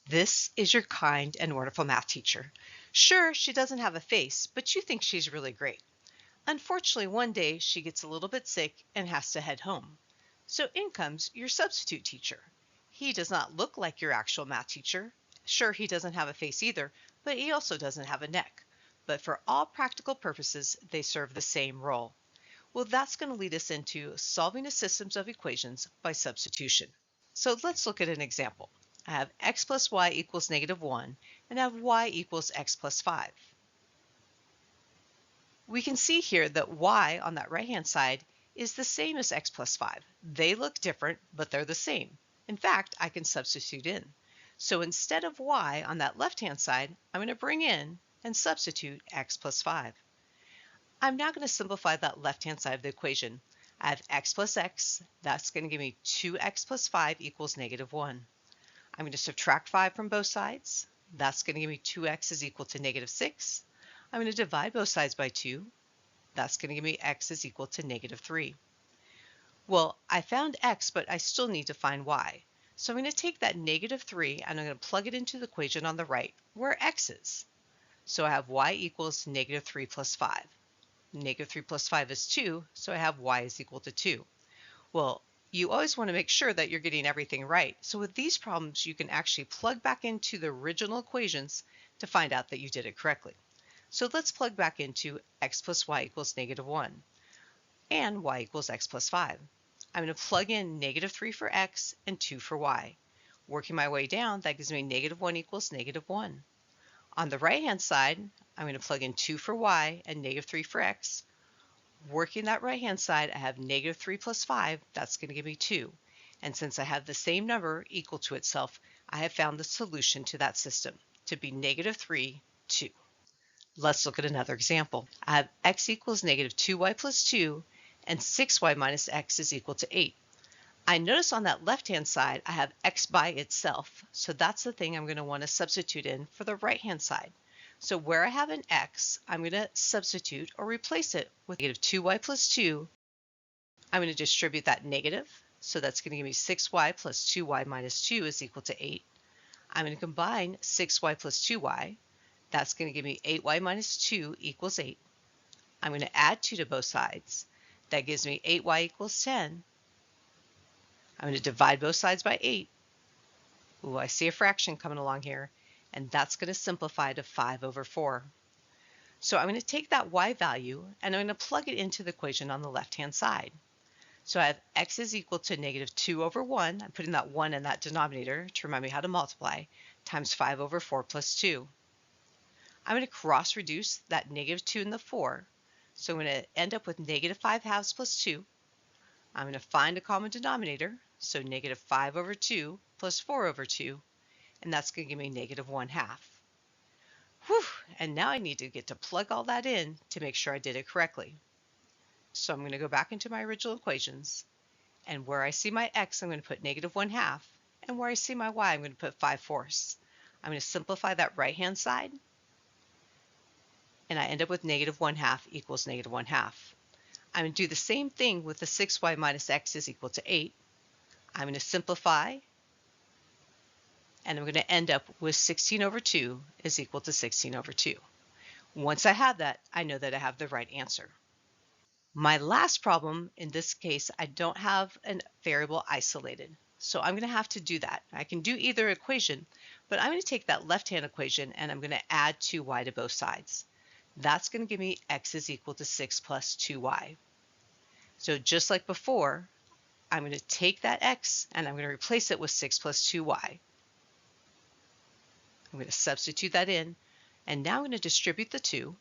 This is your kind and wonderful math teacher. Sure, she doesn't have a face, but you think she's really great. Unfortunately, one day she gets a little bit sick and has to head home. So in comes your substitute teacher. He does not look like your actual math teacher. Sure, he doesn't have a face either, but he also doesn't have a neck. But for all practical purposes, they serve the same role. Well, that's going to lead us into solving a system of equations by substitution. So let's look at an example. I have x plus y equals -1, and I have y equals x plus 5. We can see here that y on that right-hand side is the same as x plus 5. They look different, but they're the same. In fact, I can substitute in. So instead of y on that left-hand side, I'm going to bring in and substitute x plus 5. I'm now going to simplify that left-hand side of the equation. I have x plus x, that's going to give me 2x plus 5 equals -1. I'm going to subtract 5 from both sides. That's going to give me 2x is equal to -6. I'm going to divide both sides by 2. That's going to give me x is equal to -3. Well, I found x, but I still need to find y. So I'm going to take that -3 and I'm going to plug it into the equation on the right where x is. So I have y equals -3 plus 5. -3 plus 5 is 2, so I have y is equal to 2. Well, you always want to make sure that you're getting everything right. So with these problems, you can actually plug back into the original equations to find out that you did it correctly. So let's plug back into x plus y equals -1 and y equals x plus 5. I'm going to plug in -3 for x and 2 for y. Working my way down, that gives me -1 equals -1. On the right-hand side, I'm going to plug in 2 for y and -3 for x. Working that right-hand side, I have -3 plus 5, that's going to give me 2. And since I have the same number equal to itself, I have found the solution to that system to be -3, 2. Let's look at another example. I have x equals -2y plus 2, and 6y minus x is equal to 8. I notice on that left-hand side, I have x by itself, so that's the thing I'm going to want to substitute in for the right-hand side. So where I have an x, I'm going to substitute or replace it with -2y plus 2. I'm going to distribute that negative, so that's going to give me 6y plus 2y minus 2 is equal to 8. I'm going to combine 6y plus 2y. That's going to give me 8y minus 2 equals 8. I'm going to add 2 to both sides. That gives me 8y equals 10. I'm going to divide both sides by 8. Ooh, I see a fraction coming along here, and that's going to simplify to 5 over 4. So I'm going to take that y value and I'm going to plug it into the equation on the left-hand side. So I have x is equal to -2 over 1. I'm putting that 1 in that denominator to remind me how to multiply, times 5 over 4 plus 2. I'm going to cross-reduce that -2 in the 4. So I'm going to end up with -5 halves plus 2. I'm going to find a common denominator, so -5 over 2 plus 4 over 2, and that's going to give me -1/2. Whew, and now I need to get to plug all that in to make sure I did it correctly. So I'm going to go back into my original equations, and where I see my x, I'm going to put -1/2, and where I see my y, I'm going to put 5/4. I'm going to simplify that right-hand side, and I end up with -1/2 equals -1/2. I'm going to do the same thing with the 6y minus x is equal to 8. I'm going to simplify, and I'm going to end up with 16 over 2 is equal to 16 over 2. Once I have that, I know that I have the right answer. My last problem, in this case, I don't have a variable isolated. So I'm going to have to do that. I can do either equation, but I'm going to take that left-hand equation and I'm going to add 2y to both sides. That's going to give me x is equal to 6 plus 2y. So just like before, I'm going to take that x and I'm going to replace it with 6 plus 2y. I'm going to substitute that in, and now I'm going to distribute the 2.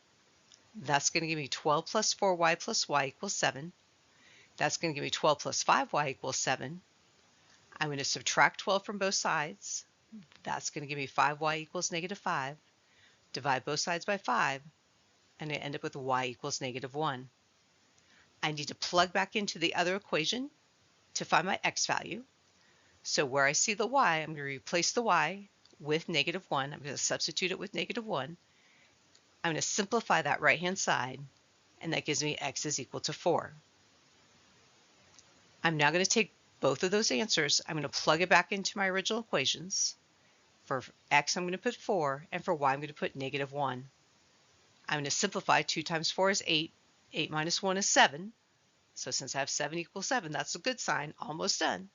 That's going to give me 12 plus 4y plus y equals 7. That's going to give me 12 plus 5y equals 7. I'm going to subtract 12 from both sides. That's going to give me 5y equals -5. Divide both sides by 5, and I end up with y equals -1. I need to plug back into the other equation to find my x value. So where I see the y, I'm going to replace the y with -1. I'm going to substitute it with -1. I'm going to simplify that right-hand side, and that gives me x is equal to 4. I'm now going to take both of those answers. I'm going to plug it back into my original equations, For x, I'm going to put 4, and for y, I'm going to put -1. I'm going to simplify. 2 times 4 is 8. 8 minus 1 is 7. So since I have 7 equals 7, that's a good sign. Almost done.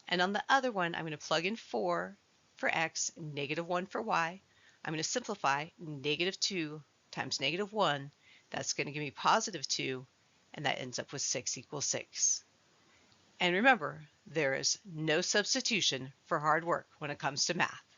And on the other one, I'm going to plug in 4 for x, -1 for y. I'm going to simplify. -2 times -1. That's going to give me +2, and that ends up with 6 equals 6. And remember, there is no substitution for hard work when it comes to math.